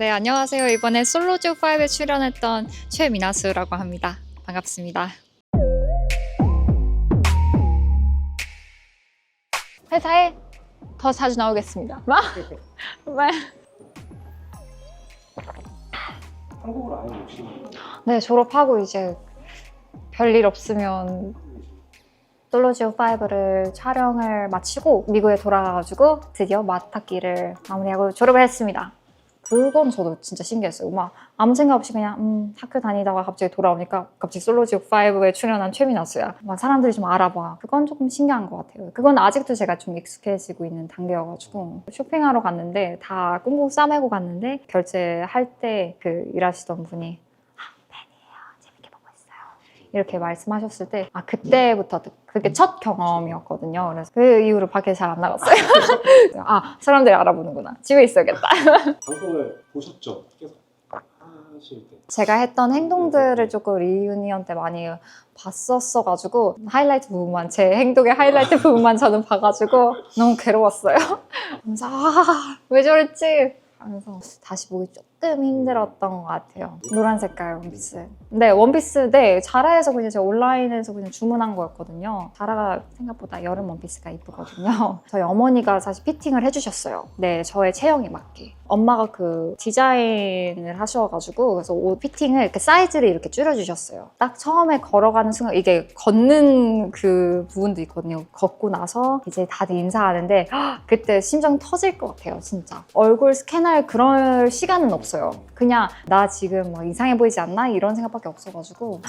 네, 안녕하세요. 이번에 솔로즈5에 출연했던 최미나수라고 합니다. 반갑습니다. 회사에 더 자주 나오겠습니다. 한국으로 아예 욕심이 네, 졸업하고 이제 별일 없으면 솔로즈5를 촬영을 마치고 미국에 돌아가가지고 드디어 맡학기를 마무리하고 졸업을 했습니다. 그건 저도 진짜 신기했어요. 막 아무 생각 없이 그냥 학교 다니다가 갑자기 돌아오니까 갑자기 솔로즈5에 출연한 최미나수야. 막 사람들이 좀 알아봐. 그건 조금 신기한 것 같아요. 그건 아직도 제가 좀 익숙해지고 있는 단계여가지고 쇼핑하러 갔는데 다 꽁꽁 싸매고 갔는데 결제할 때 그 일하시던 분이 팬이에요. 재밌게 보고 있어요. 이렇게 말씀하셨을 때 그때부터 그게 첫 경험이었거든요. 그래서 그 이후로 밖에 잘 안 나갔어요. 사람들이 알아보는구나. 집에 있어야겠다. 방송을 보셨죠? 계속 하실 때 제가 했던 행동들을 조금 리유니언 때 많이 봤었어가지고 하이라이트 부분만, 제 행동의 하이라이트 부분만 저는 봐가지고 너무 괴로웠어요. 그래서 왜 저랬지? 하면서 다시 보기 조금 힘들었던 것 같아요. 노란 색깔 원피스. 네, 원피스, 네, 자라에서 그냥 제가 온라인에서 그냥 주문한 거였거든요. 자라가 생각보다 여름 원피스가 이쁘거든요. 저희 어머니가 사실 피팅을 해주셨어요. 네, 저의 체형에 맞게. 엄마가 그 디자인을 하셔가지고 그래서 옷 피팅을 이렇게 사이즈를 이렇게 줄여주셨어요. 딱 처음에 걸어가는 순간 이게 걷는 그 부분도 있거든요. 걷고 나서 이제 다들 인사하는데 그때 심장 터질 것 같아요, 진짜. 얼굴 스캔할 그럴 시간은 없어요. 그냥 나 지금 막 이상해 보이지 않나? 이런 생각밖에 없어가지고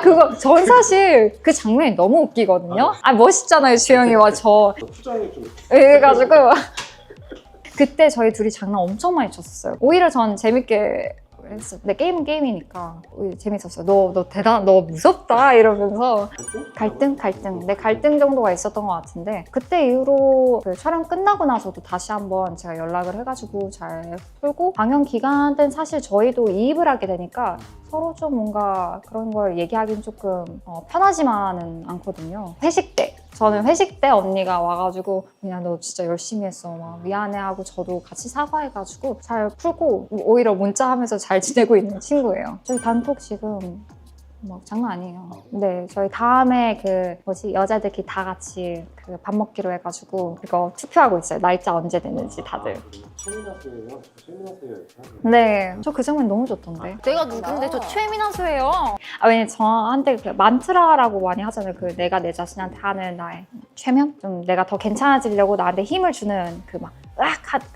그거 전 사실 그 장면이 너무 웃기거든요. 멋있잖아요, 주영이와 저. 투정이 좀 그래가지고 그때 저희 둘이 장난 엄청 많이 쳤었어요. 오히려 전 재밌게 했어요. 근데 게임은 게임이니까 오히려 재밌었어요. 너 무섭다 이러면서 갈등? 네, 갈등 정도가 있었던 것 같은데 그때 이후로 그 촬영 끝나고 나서도 다시 한번 제가 연락을 해가지고 잘 풀고 방영 기간 때는 사실 저희도 이입을 하게 되니까 서로 좀 뭔가 그런 걸 얘기하기는 조금 편하지만은 않거든요. 회식 때 저는 회식 때 언니가 와가지고 그냥 너 진짜 열심히 했어 막 미안해하고 저도 같이 사과해가지고 잘 풀고 오히려 문자하면서 잘 지내고 있는 친구예요. 저희 단톡 지금 막 장난 아니에요. 네, 저희 다음에 여자들끼리 다 같이 그 밥 먹기로 해가지고 그거 투표하고 있어요. 날짜 언제 되는지 다들. 최민아수예요? 최민아수예요? 네, 저 그 장면 너무 좋던데. 내가 누군데 저 최민아수예요. 왜냐면 저한테 그 만트라라고 많이 하잖아요. 그 내가 내 자신한테 하는 나의 최면? 좀 내가 더 괜찮아지려고 나한테 힘을 주는 그 막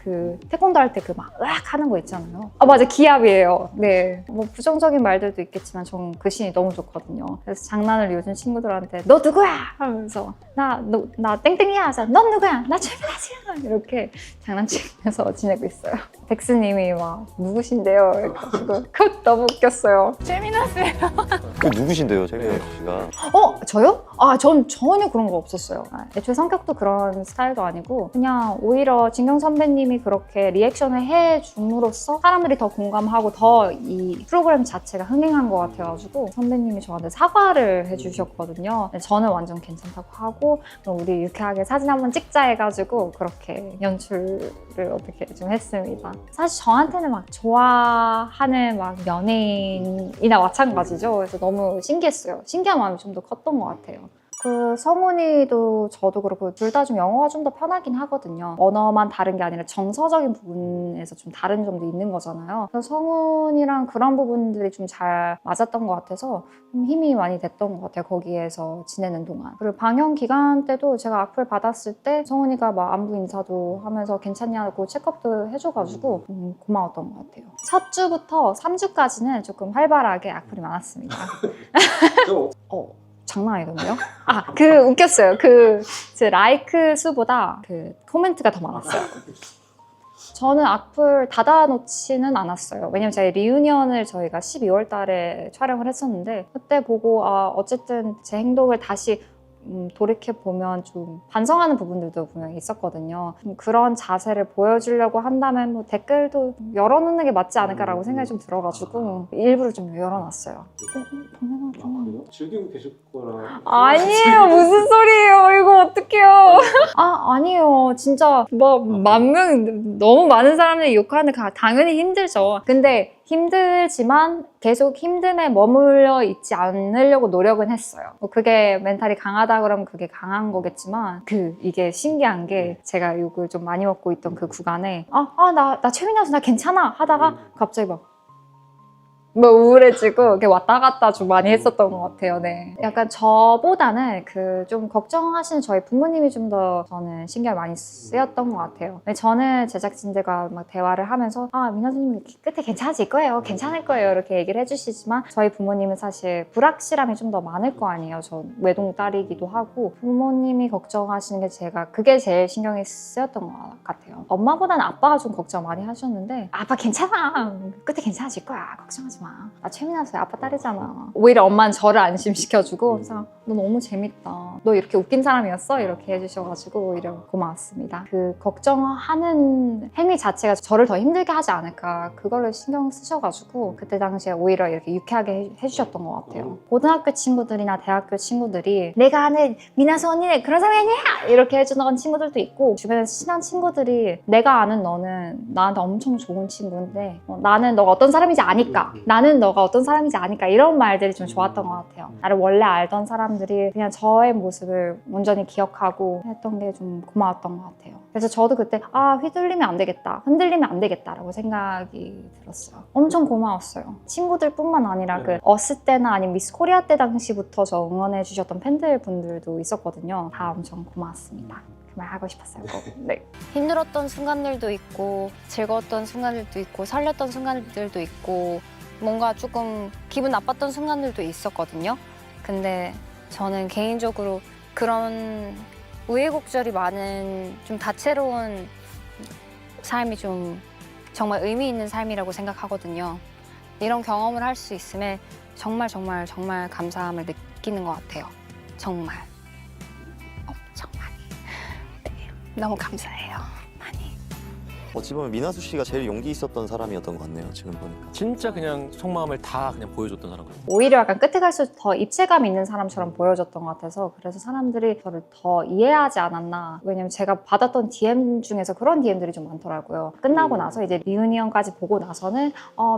그 태권도 할 때 그 막 하는 거 있잖아요. 맞아, 기합이에요. 네, 뭐 부정적인 말들도 있겠지만 전 그 씬이 너무 좋거든요. 그래서 장난을 요즘 친구들한테 너 누구야? 하면서 나 땡땡이야. 그래서 넌 누구야? 나 최민아수야. 이렇게 장난치면서 지내고 있어요. 백스님이 막 누구신데요? 이래가지고 그것 너무 웃겼어요. 최민아수예요. 그 누구신데요, 최민아 씨가? 저요? 전 전혀 그런 거 없었어요. 애초에 성격도 그런 스타일도 아니고 그냥 오히려 진경 선배님이 그렇게 리액션을 해줌으로써 사람들이 더 공감하고 더 이 프로그램 자체가 흥행한 것 같아가지고 선배님이 저한테 사과를 해주셨거든요. 저는 완전 괜찮다고 하고 그럼 우리 유쾌하게 사진 한번 찍자 해가지고 그렇게 연출을 어떻게 좀 했습니다. 사실 저한테는 막 좋아하는 막 연예인이나 마찬가지죠. 그래서 너무 신기했어요. 신기한 마음이 좀 더 컸던 것 같아요. 그 성훈이도 저도 그렇고 둘 다 좀 영어가 좀 더 편하긴 하거든요. 언어만 다른 게 아니라 정서적인 부분에서 좀 다른 점도 있는 거잖아요. 그래서 성훈이랑 그런 부분들이 좀 잘 맞았던 것 같아서 좀 힘이 많이 됐던 것 같아요. 거기에서 지내는 동안. 그리고 방영 기간 때도 제가 악플 받았을 때 성훈이가 막 안부 인사도 하면서 괜찮냐고 체크업도 해줘가지고 고마웠던 것 같아요. 첫 주부터 3주까지는 조금 활발하게 악플이 많았습니다. 장난 아니던데요? 웃겼어요. 제 라이크 수보다 그 코멘트가 더 많았어요. 저는 악플 닫아놓지는 않았어요. 왜냐면 저희 리유니언을 저희가 12월 달에 촬영을 했었는데 그때 보고 어쨌든 제 행동을 다시 돌이켜보면 좀 반성하는 부분들도 분명히 있었거든요. 그런 자세를 보여주려고 한다면 뭐 댓글도 열어놓는 게 맞지 않을까라고 생각이 좀 들어가지고 일부러 좀 열어놨어요. 그래요? 즐기고 계실 거라. 아니에요, 무슨 소리예요? 이거 어떡해요? 아니에요. 진짜 뭐 만 명 너무 많은 사람들이 욕하는데 당연히 힘들죠. 근데 힘들지만 계속 힘듦에 머물러 있지 않으려고 노력은 했어요. 뭐 그게 멘탈이 강하다 그러면 그게 강한 거겠지만 이게 신기한 게 제가 욕을 좀 많이 먹고 있던 그 구간에 나 최민아서 나 괜찮아 하다가 갑자기 뭐 우울해지고 이렇게 왔다 갔다 좀 많이 했었던 것 같아요. 네. 약간 저보다는 좀 걱정하시는 저희 부모님이 좀 더 저는 신경 많이 쓰였던 것 같아요. 저는 제작진들과 막 대화를 하면서 민아 선생님 끝에 괜찮아질 거예요. 괜찮을 거예요. 이렇게 얘기를 해주시지만 저희 부모님은 사실 불확실함이 좀 더 많을 거 아니에요. 저 외동딸이기도 하고 부모님이 걱정하시는 게 그게 제일 신경이 쓰였던 것 같아요. 엄마보다는 아빠가 좀 걱정 많이 하셨는데 아빠 괜찮아. 끝에 괜찮아질 거야. 걱정하지 마. 나 최민아서야. 아빠 딸이잖아. 오히려 엄마는 저를 안심시켜주고 그래서 너 너무 재밌다. 너 이렇게 웃긴 사람이었어? 이렇게 해주셔가지고 오히려 고마웠습니다. 그 걱정하는 행위 자체가 저를 더 힘들게 하지 않을까 그거를 신경 쓰셔가지고 그때 당시에 오히려 이렇게 유쾌하게 해주셨던 것 같아요. 고등학교 친구들이나 대학교 친구들이 내가 아는 민아서 언니는 그런 사람이 아니야! 이렇게 해주는 친구들도 있고 주변에 친한 친구들이 내가 아는 너는 나한테 엄청 좋은 친구인데 나는 너가 어떤 사람인지 아니까 나는 너가 어떤 사람인지 아니까 이런 말들이 좀 좋았던 것 같아요. 나를 원래 알던 사람들이 그냥 저의 모습을 온전히 기억하고 했던 게 좀 고마웠던 것 같아요. 그래서 저도 그때 휘둘리면 안 되겠다, 흔들리면 안 되겠다라고 생각이 들었어요. 엄청 고마웠어요. 친구들뿐만 아니라 그 어스 때나 아니면 미스 코리아 때 당시부터 저 응원해 주셨던 팬들분들도 있었거든요. 다 엄청 고마웠습니다. 그 말 하고 싶었어요. 네. 힘들었던 순간들도 있고 즐거웠던 순간들도 있고 설렜던 순간들도 있고 뭔가 조금 기분 나빴던 순간들도 있었거든요. 근데 저는 개인적으로 그런 우여곡절이 많은 좀 다채로운 삶이 좀 정말 의미 있는 삶이라고 생각하거든요. 이런 경험을 할 수 있음에 정말 감사함을 느끼는 것 같아요. 정말 엄청 많이. 네, 너무 감사해요. 많이. 어찌 보면 민하수 씨가 제일 용기 있었던 사람이었던 것 같네요. 지금 보니까. 진짜 그냥 속마음을 다 그냥 보여줬던 사람 같아요. 오히려 약간 끝에 갈수록 더 입체감 있는 사람처럼 보여졌던 것 같아서 그래서 사람들이 저를 더 이해하지 않았나. 왜냐면 제가 받았던 DM 중에서 그런 DM들이 좀 많더라고요. 끝나고 나서 이제 리유니언까지 보고 나서는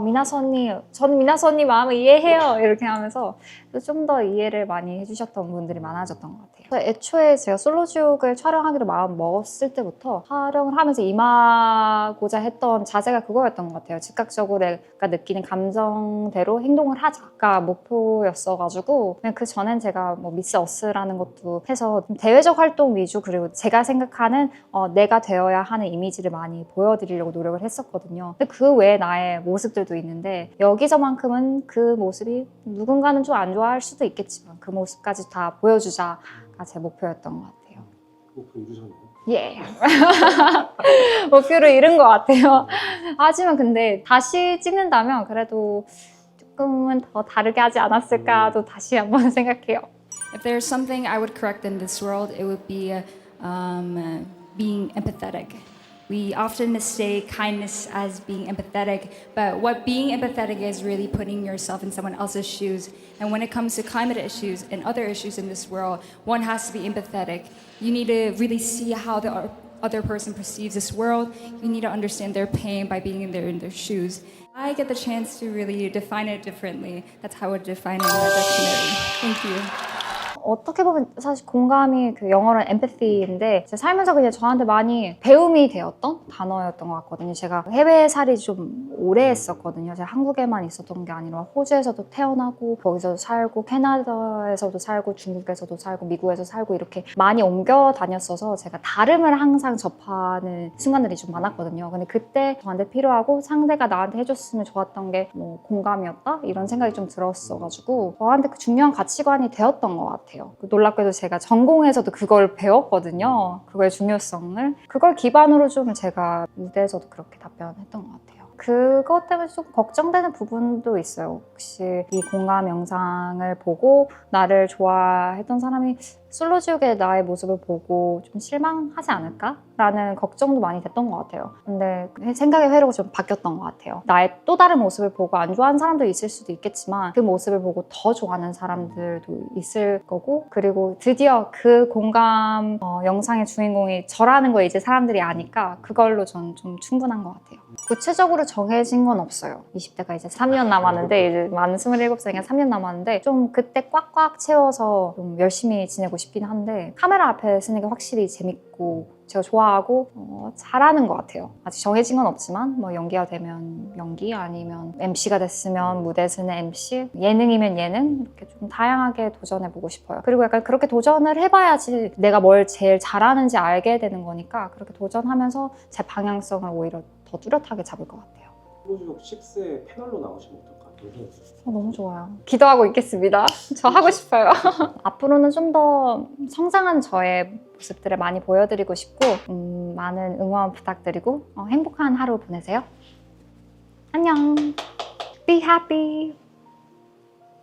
미나서 언니, 저는 미나서 언니 마음을 이해해요. 이렇게 하면서 좀 더 이해를 많이 해주셨던 분들이 많아졌던 것 같아요. 애초에 제가 솔로지옥을 촬영하기로 마음 먹었을 때부터 촬영을 하면서 임하고자 했던 자세가 그거였던 것 같아요. 즉각적으로 내가 느끼는 감정대로 행동을 하자가 목표였어가지고 그냥 그 전엔 제가 뭐 미스 어스라는 것도 해서 대외적 활동 위주 그리고 제가 생각하는 내가 되어야 하는 이미지를 많이 보여드리려고 노력을 했었거든요. 근데 그 외에 나의 모습들도 있는데 여기서만큼은 그 모습이 누군가는 좀 안 좋아할 수도 있겠지만 그 모습까지 다 보여주자가 제 목표였던 것 같아요. 목표 이루셨나요? 예. 목표를 이룬 것 같아요. 하지만 근데 다시 찍는다면 그래도 조금은 더 다르게 하지 않았을까도 다시 한번 생각해요. If there's something I would correct in this world, it would be being empathetic. We often mistake kindness as being empathetic, but what being empathetic is really putting yourself in someone else's shoes. And when it comes to climate issues and other issues in this world, one has to be empathetic. You need to really see how the other person perceives this world. You need to understand their pain by being in their shoes. I get the chance to really define it differently. That's how I would define it in that dictionary. Thank you. 어떻게 보면 사실 공감이 그 영어로는 empathy인데 제 살면서 그냥 저한테 많이 배움이 되었던 단어였던 것 같거든요. 제가 해외살이 좀 오래 했었거든요. 제가 한국에만 있었던 게 아니라 호주에서도 태어나고 거기서도 살고 캐나다에서도 살고 중국에서도 살고 미국에서 살고 이렇게 많이 옮겨 다녔어서 제가 다름을 항상 접하는 순간들이 좀 많았거든요. 근데 그때 저한테 필요하고 상대가 나한테 해줬으면 좋았던 게 뭐 공감이었다? 이런 생각이 좀 들었어가지고 저한테 그 중요한 가치관이 되었던 것 같아요. 놀랍게도 제가 전공에서도 그걸 배웠거든요. 그거의 중요성을. 그걸 기반으로 좀 제가 무대에서도 그렇게 답변했던 것 같아요. 그것 때문에 좀 걱정되는 부분도 있어요. 혹시 이 공감 영상을 보고 나를 좋아했던 사람이 솔로지옥의 나의 모습을 보고 좀 실망하지 않을까? 라는 걱정도 많이 됐던 것 같아요. 근데 생각의 회로가 좀 바뀌었던 것 같아요. 나의 또 다른 모습을 보고 안 좋아하는 사람도 있을 수도 있겠지만 그 모습을 보고 더 좋아하는 사람들도 있을 거고, 그리고 드디어 그 공감 영상의 주인공이 저라는 걸 이제 사람들이 아니까 그걸로 전 좀 충분한 것 같아요. 구체적으로 정해진 건 없어요. 20대가 이제 3년 남았는데, 이제 만 27살이니까 3년 남았는데 좀 그때 꽉꽉 채워서 좀 열심히 지내고 싶긴 한데, 카메라 앞에 쓰는 게 확실히 재밌고 제가 좋아하고 잘하는 것 같아요. 아직 정해진 건 없지만 뭐 연기가 되면 연기, 아니면 MC가 됐으면 무대에 서는 MC, 예능이면 예능, 이렇게 좀 다양하게 도전해보고 싶어요. 그리고 약간 그렇게 도전을 해봐야지 내가 뭘 제일 잘하는지 알게 되는 거니까 그렇게 도전하면서 제 방향성을 오히려 더 뚜렷하게 잡을 것 같아요. 솔로지옥 6의 패널로 나오시면 어떨까? 너무 좋아요. 기도하고 있겠습니다. 저 하고 싶어요. 앞으로는 좀 더 성장한 저의 모습들을 많이 보여드리고 싶고, 많은 응원 부탁드리고 행복한 하루 보내세요. 안녕. Be happy.